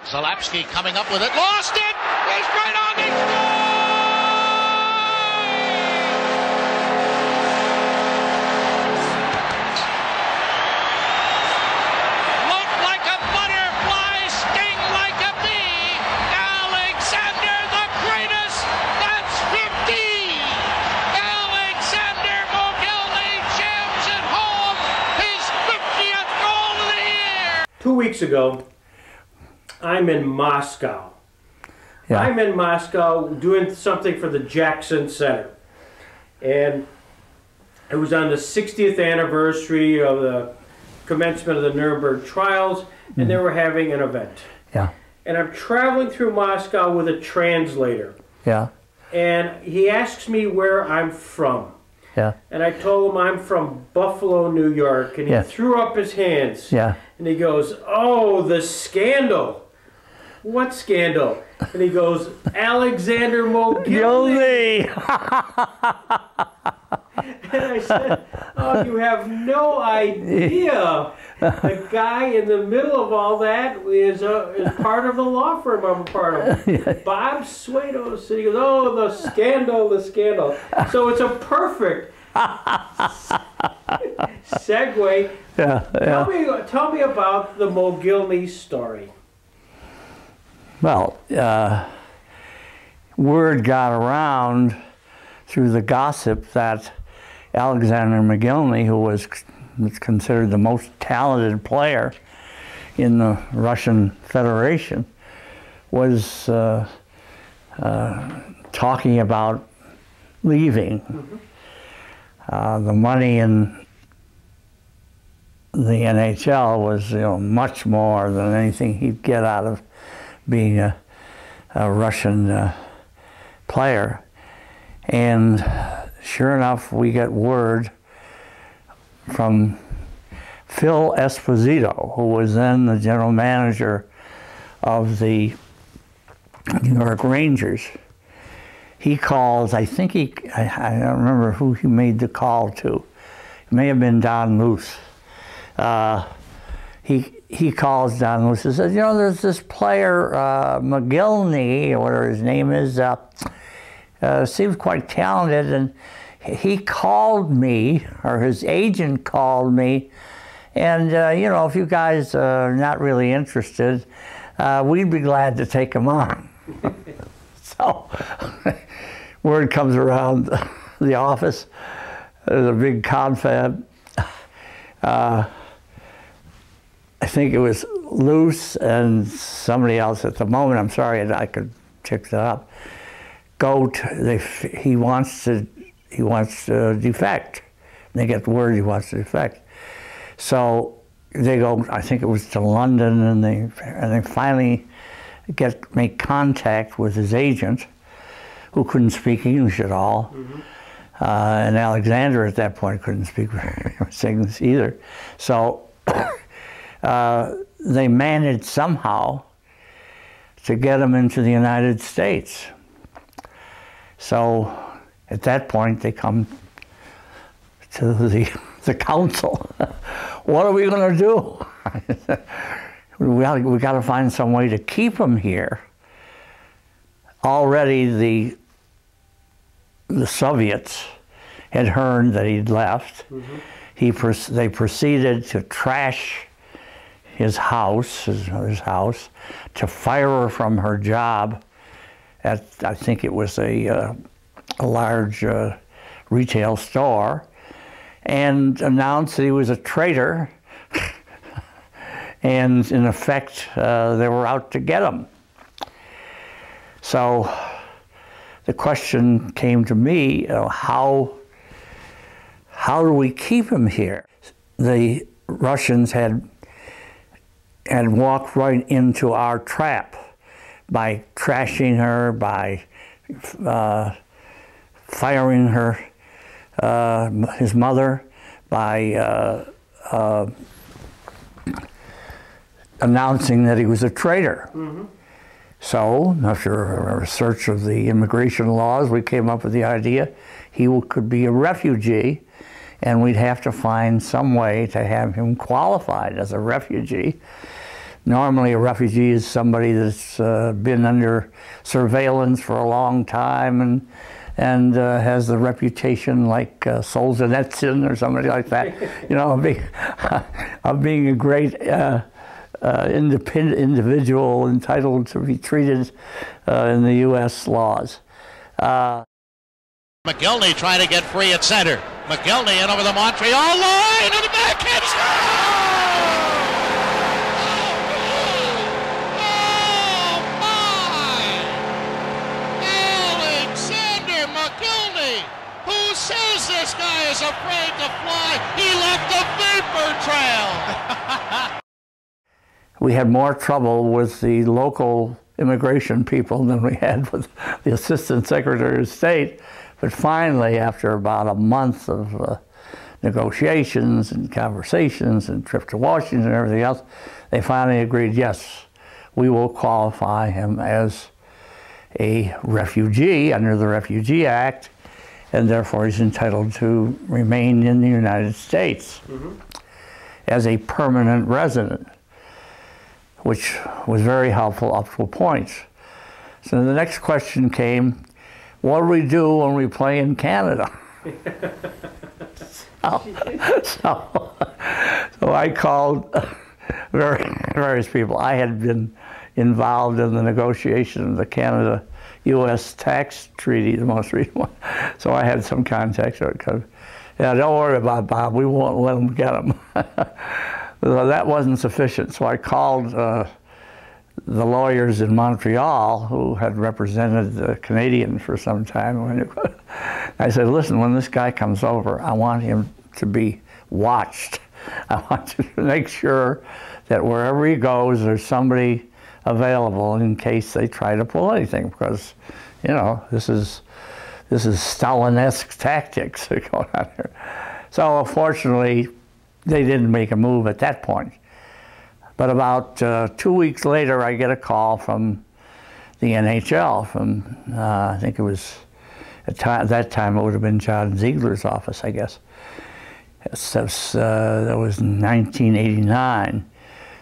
Zalapski coming up with it, lost it! He's right on the score! Look like a butterfly, sting like a bee. Alexander the greatest, that's 50! Alexander Mogilny jams it home, his 50th goal of the year! 2 weeks ago, I'm in Moscow. Yeah. I'm in Moscow doing something for the Jackson Center. And it was on the 60th anniversary of the commencement of the Nuremberg trials, and they were having an event. Yeah. And I'm traveling through Moscow with a translator. Yeah. And he asks me where I'm from. Yeah. And I told him I'm from Buffalo, New York. And he Yeah. threw up his hands. Yeah. And he goes, "Oh, the scandal." "What scandal?" And he goes, "Alexander Mogilny." And I said, "Oh, you have no idea. The guy in the middle of all that is part of the law firm I'm a part of. Bob Swados." And he goes, "Oh, the scandal, the scandal." So it's a perfect segue. Yeah. Yeah. Tell me about the Mogilny story. Well, word got around through the gossip that Alexander Mogilny, who was considered the most talented player in the Russian Federation, was talking about leaving. Mm-hmm. The money in the NHL was, much more than anything he'd get out of being a Russian player. And sure enough, we get word from Phil Esposito, who was then the general manager of the New York Rangers. He calls, I think I don't remember who he made the call to. It may have been Don Luce. He calls Don Luce and says, there's this player, Mogilny, or whatever his name is, seems quite talented, and he called me, or his agent called me, and, if you guys are not really interested, we'd be glad to take him on. So, word comes around the office, there's a big confab. I think it was Luce and somebody else at the moment, I'm sorry, I could check that up, he wants to defect. They get the word he wants to defect. So they go, I think it was to London, and they finally make contact with his agent, who couldn't speak English at all. Mm-hmm. And Alexander at that point couldn't speak English either. So they managed somehow to get him into the United States. So at that point, they come to the council. What are we going to do? we got to find some way to keep him here. Already the Soviets had heard that he'd left. Mm-hmm. They proceeded to trash his house, his mother's house, to fire her from her job at, I think it was a large retail store, and announced that he was a traitor, and in effect, they were out to get him. So the question came to me, how do we keep him here? The Russians had walked right into our trap by trashing her, by firing her, his mother, by announcing that he was a traitor. Mm-hmm. So, after a research of the immigration laws, we came up with the idea he could be a refugee, and we'd have to find some way to have him qualified as a refugee. Normally, a refugee is somebody that's been under surveillance for a long time and has the reputation like Solzhenitsyn or somebody like that, you know, of being a great independent individual entitled to be treated in the U.S. laws. Mogilny trying to get free at center. Mogilny in over the Montreal line, and the backhand score! Who says this guy is afraid to fly? He left a vapor trail. We had more trouble with the local immigration people than we had with the Assistant Secretary of State. But finally, after about a month of negotiations and conversations and trip to Washington and everything else, they finally agreed, yes, we will qualify him as a refugee under the Refugee Act, and therefore he's entitled to remain in the United States as a permanent resident, which was very helpful up to a point. So the next question came, what do we do when we play in Canada? So I called various people. I had been involved in the negotiation of the Canada-U.S. tax treaty, the most recent one. So I had some contacts. Yeah, don't worry about Bob. We won't let them get him. So that wasn't sufficient. So I called the lawyers in Montreal who had represented the Canadians for some time. I said, listen, when this guy comes over, I want him to be watched. I want to make sure that wherever he goes, there's somebody available in case they try to pull anything, because, you know, this is Stalin-esque tactics going on here. So fortunately, they didn't make a move at that point. But about 2 weeks later, I get a call from the NHL, from, I think it was, at that time it would have been John Ziegler's office, I guess. That was 1989.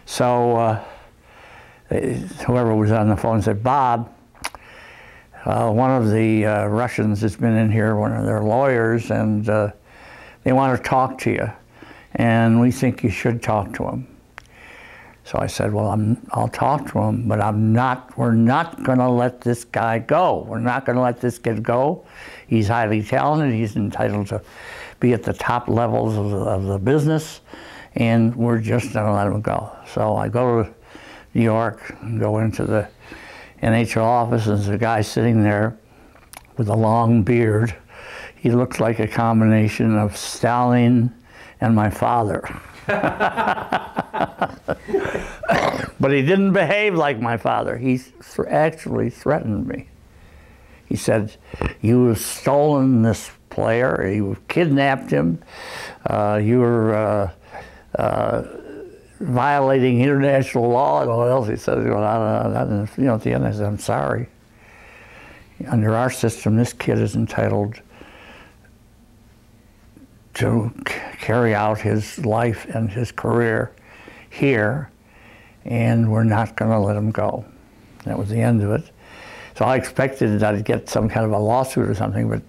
So whoever was on the phone said, Bob, one of the Russians has been in here, one of their lawyers, and they want to talk to you, and we think you should talk to him. So I said, well, I'll talk to him, but we're not going to let this guy go. We're not going to let this kid go. He's highly talented. He's entitled to be at the top levels of the business, and we're just going to let him go. So I go to New York and go into the NHL office, and there's a guy sitting there with a long beard. He looked like a combination of Stalin and my father. But he didn't behave like my father. He actually threatened me. He said, you have stolen this player, you kidnapped him, you were violating international law and all else. He said, you know, at the end I said, I'm sorry. Under our system, this kid is entitled to carry out his life and his career here, and we're not going to let him go. That was the end of it. So I expected that I'd get some kind of a lawsuit or something, but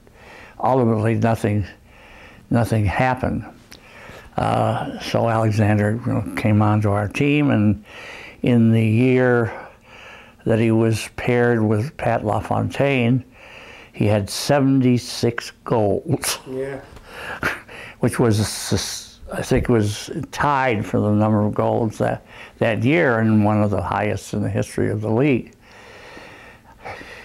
ultimately nothing happened. So Alexander came onto our team, and in the year that he was paired with Pat LaFontaine, he had 76 goals. Yeah. Which was, I think, was tied for the number of goals that year, and one of the highest in the history of the league.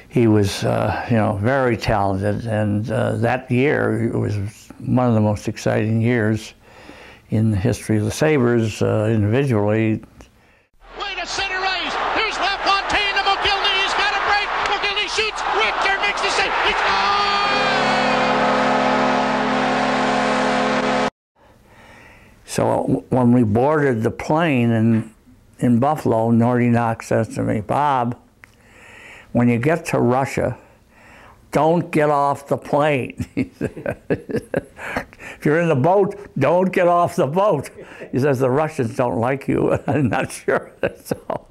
He was, very talented, and that year it was one of the most exciting years in the history of the Sabres individually. Way to center ice. Here's LaFontaine to Mogilny. He's got a break. Mogilny shoots. Richter makes the save. It's So when we boarded the plane in Buffalo, Nordy Knox says to me, Bob, when you get to Russia, don't get off the plane. if you're in the boat, don't get off the boat. He says the Russians don't like you. I'm not sure. So.